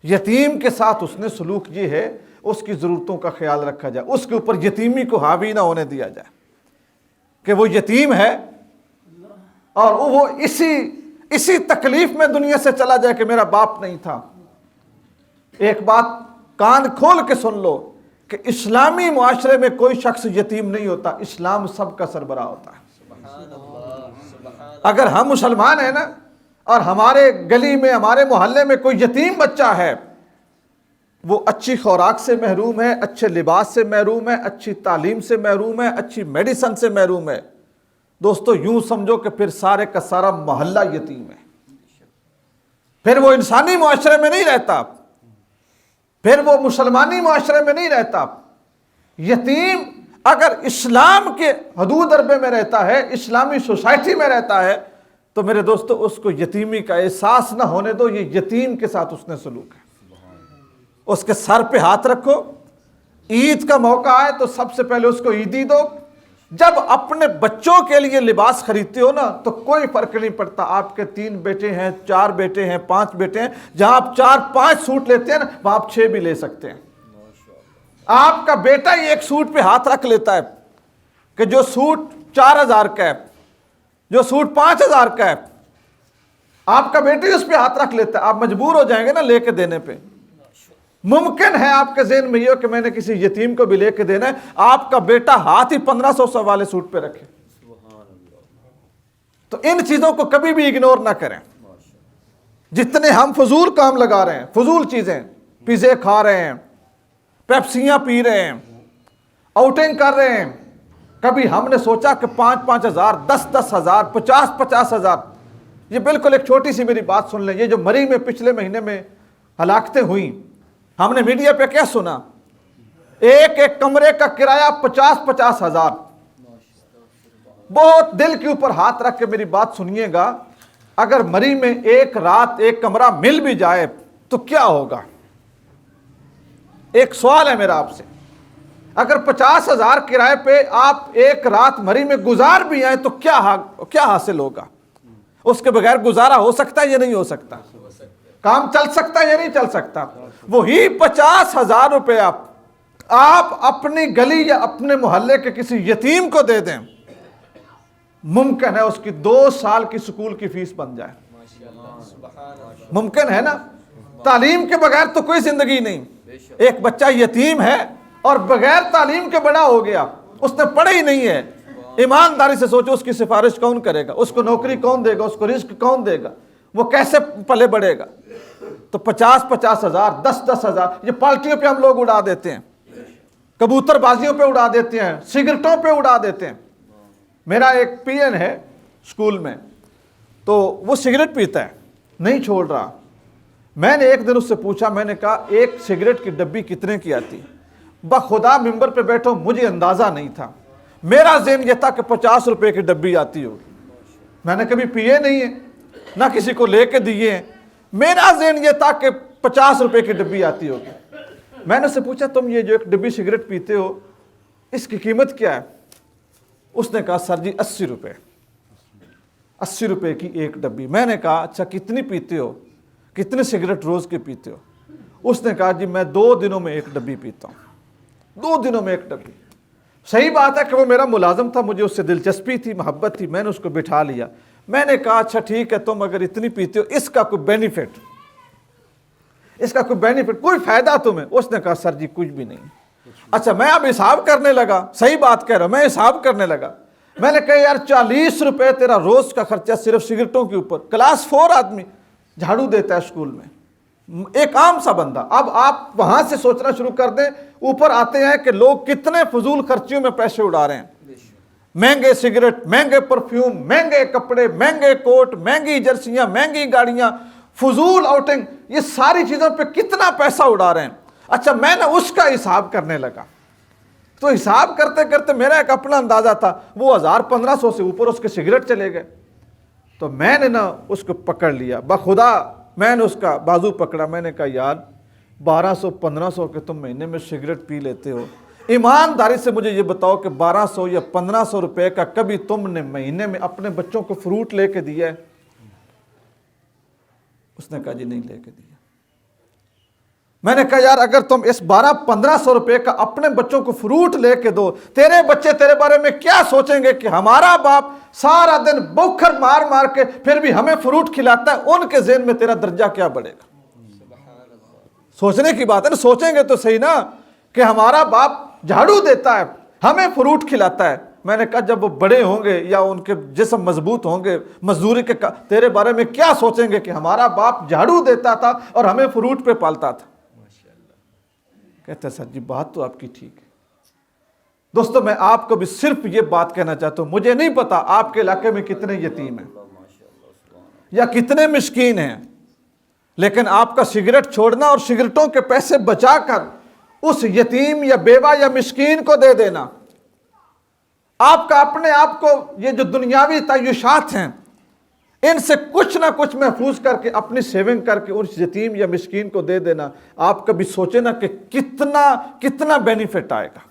یتیم کے ساتھ اس نے سلوک یہ ہے اس کی ضرورتوں کا خیال رکھا جائے، اس کے اوپر یتیمی کو حاوی نہ ہونے دیا جائے کہ وہ یتیم ہے اور وہ اسی تکلیف میں دنیا سے چلا جائے کہ میرا باپ نہیں تھا۔ ایک بات کان کھول کے سن لو کہ اسلامی معاشرے میں کوئی شخص یتیم نہیں ہوتا، اسلام سب کا سربراہ ہوتا ہے۔ اگر ہم مسلمان ہیں نا اور ہمارے گلی میں ہمارے محلے میں کوئی یتیم بچہ ہے، وہ اچھی خوراک سے محروم ہے، اچھے لباس سے محروم ہے، اچھی تعلیم سے محروم ہے، اچھی میڈیسن سے محروم ہے، دوستو یوں سمجھو کہ پھر سارے کا سارا محلہ یتیم ہے، پھر وہ انسانی معاشرے میں نہیں رہتا، پھر وہ مسلمانی معاشرے میں نہیں رہتا۔ یتیم اگر اسلام کے حدود ضربے میں رہتا ہے، اسلامی سوسائٹی میں رہتا ہے، تو میرے دوستو اس کو یتیمی کا احساس نہ ہونے دو۔ یہ یتیم کے ساتھ اس نے سلوک ہے، اس کے سر پہ ہاتھ رکھو، عید کا موقع آئے تو سب سے پہلے اس کو عیدی دو۔ جب اپنے بچوں کے لیے لباس خریدتے ہو نا تو کوئی فرق نہیں پڑتا آپ کے 3 بیٹے ہیں، 4 بیٹے ہیں، 5 بیٹے ہیں، جہاں آپ 4-5 سوٹ لیتے ہیں نا وہاں آپ 6 بھی لے سکتے ہیں۔ آپ کا بیٹا ہی ایک سوٹ پہ ہاتھ رکھ لیتا ہے کہ جو سوٹ 4000 کا ہے، جو سوٹ 5000 کا ہے، آپ کا بیٹا ہی اس پہ ہاتھ رکھ لیتا ہے، آپ مجبور ہو جائیں گے نا لے کے دینے پہ۔ ممکن ہے آپ کے ذہن میں یہ ہو کہ میں نے کسی یتیم کو بھی لے کے دینا ہے، آپ کا بیٹا ہاتھ ہی 1500 والے سوٹ پہ رکھے۔ تو ان چیزوں کو کبھی بھی اگنور نہ کریں۔ جتنے ہم فضول کام لگا رہے ہیں، فضول چیزیں، پیزے کھا رہے ہیں، پیپسیاں پی رہے ہیں، آؤٹنگ کر رہے ہیں، کبھی ہم نے سوچا کہ 5-5 ہزار، 10-10 ہزار، 50-50 ہزار، یہ بالکل ایک چھوٹی سی میری بات سن لیں، یہ جو مری میں پچھلے مہینے میں ہلاکتیں ہوئیں، ہم نے میڈیا پہ کیا سنا؟ ایک کمرے کا کرایہ 50-50 ہزار۔ بہت دل کے اوپر ہاتھ رکھ کے میری بات سنیے گا، اگر مری میں ایک رات ایک کمرہ مل بھی جائے تو کیا ہوگا؟ ایک سوال ہے میرا آپ سے، اگر 50 ہزار کرائے پہ آپ ایک رات مری میں گزار بھی آئیں تو کیا حاصل ہوگا؟ اس کے بغیر گزارا ہو سکتا ہے یا نہیں ہو سکتا؟ کام چل سکتا ہے یا نہیں چل سکتا؟ وہی 50 ہزار روپے آپ اپنی گلی یا اپنے محلے کے کسی یتیم کو دے دیں، ممکن ہے اس کی 2 سال کی سکول کی فیس بن جائے۔ ممکن ہے نا؟ تعلیم کے بغیر تو کوئی زندگی نہیں۔ ایک بچہ یتیم ہے اور بغیر تعلیم کے بڑا ہو گیا، اس نے پڑھا ہی نہیں ہے، ایمانداری سے سوچو اس کی سفارش کون کرے گا؟ اس کو نوکری کون دے گا؟ اس کو رزق کون دے گا؟ وہ کیسے پلے بڑھے گا؟ تو 50-50 ہزار، 10-10 ہزار یہ پارٹیوں پہ ہم لوگ اڑا دیتے ہیں، کبوتر بازیوں پہ اڑا دیتے ہیں، سگریٹوں پہ اڑا دیتے ہیں۔ میرا ایک پی این ہے اسکول میں، تو وہ سگریٹ پیتا ہے، نہیں چھوڑ رہا۔ میں نے ایک دن اس سے پوچھا، میں نے کہا ایک سگریٹ کی ڈبی کتنے کی آتی؟ بخدا ممبر پہ بیٹھو مجھے اندازہ نہیں تھا، میرا ذہن یہ تھا کہ 50 روپے کی ڈبی آتی ہوگی۔ میں نے کبھی پیے نہیں ہے، نہ کسی کو لے کے دیے ہیں، میرا ذہن یہ تھا کہ 50 روپے کی ڈبی آتی ہوگی۔ میں نے اس سے پوچھا تم یہ جو ایک ڈبی سگریٹ پیتے ہو اس کی قیمت کیا ہے؟ اس نے کہا سر جی 80 روپے، 80 روپے کی ایک ڈبی۔ میں نے کہا اچھا کتنی پیتے ہو، کتنے سگریٹ روز کے پیتے ہو؟ اس نے کہا جی میں 2 دنوں میں ایک ڈبی پیتا ہوں، 2 دنوں میں ایک ڈبی۔ صحیح بات ہے کہ وہ میرا ملازم تھا، مجھے اس سے دلچسپی تھی، محبت تھی، میں نے اس کو بٹھا لیا۔ میں نے کہا اچھا ٹھیک ہے تم اگر اتنی پیتے ہو اس کا کوئی بینیفٹ، اس کا کوئی بینیفٹ، کوئی فائدہ تمہیں؟ اس نے کہا سر جی کچھ بھی نہیں۔ اچھا میں اب حساب کرنے لگا، صحیح بات کہہ رہا ہوں، میں حساب کرنے لگا۔ میں نے کہا یار 40 روپے تیرا روز کا خرچہ صرف سگریٹوں کے اوپر، کلاس 4 آدمی جھاڑو دیتا ہے اسکول میں، ایک عام سا بندہ۔ اب آپ وہاں سے سوچنا شروع کر دیں، اوپر آتے ہیں کہ لوگ کتنے فضول خرچیوں میں پیسے اڑا رہے ہیں، مہنگے سگریٹ، مہنگے پرفیوم، مہنگے کپڑے، مہنگے کوٹ، مہنگی جرسیاں، مہنگی گاڑیاں، فضول آؤٹنگ، یہ ساری چیزوں پہ کتنا پیسہ اڑا رہے ہیں۔ اچھا میں نے اس کا حساب کرنے لگا، تو حساب کرتے کرتے میرا ایک اپنا اندازہ تھا، وہ 1500 سے اوپر اس کے سگریٹ چلے گئے۔ تو میں نے نا اس کو پکڑ لیا، بخدا میں نے اس کا بازو پکڑا، میں نے کہا یار 1200-1500 کے تم مہینے میں سگریٹ پی لیتے ہو، ایمانداری سے مجھے یہ بتاؤ کہ 1200 یا 1500 روپے کا کبھی تم نے مہینے میں اپنے بچوں کو فروٹ لے کے دیا ہے؟ اس نے کہا جی نہیں لے کے دیا۔ میں نے کہا یار اگر تم اس 1200-1500 روپے کا اپنے بچوں کو فروٹ لے کے دو، تیرے بچے تیرے بارے میں کیا سوچیں گے کہ ہمارا باپ سارا دن بوکھر مار مار کے پھر بھی ہمیں فروٹ کھلاتا ہے، ان کے ذہن میں تیرا درجہ کیا بڑھے گا؟ سوچنے کی بات ہے نا، سوچیں گے تو صحیح نا کہ ہمارا باپ جھاڑو دیتا ہے، ہمیں فروٹ کھلاتا ہے۔ میں نے کہا جب وہ بڑے ہوں گے یا ان کے جسم مضبوط ہوں گے مزدوری کے تیرے بارے میں کیا سوچیں گے کہ ہمارا باپ جھاڑو دیتا تھا اور ہمیں فروٹ پہ پالتا تھا۔ کہتے ہیں سر جی بات تو آپ کی ٹھیک ہے۔ دوستو میں آپ کو بھی صرف یہ بات کہنا چاہتا ہوں، مجھے نہیں پتا آپ کے علاقے میں کتنے یتیم ہیں یا کتنے مسکین ہیں، لیکن آپ کا سگریٹ چھوڑنا اور سگریٹوں کے پیسے بچا کر اس یتیم یا بیوہ یا مسکین کو دے دینا، آپ کا اپنے آپ کو یہ جو دنیاوی تعیشات ہیں ان سے کچھ نہ کچھ محفوظ کر کے اپنی سیونگ کر کے اس یتیم یا مسکین کو دے دینا، آپ کبھی سوچے نا کہ کتنا بینیفٹ آئے گا۔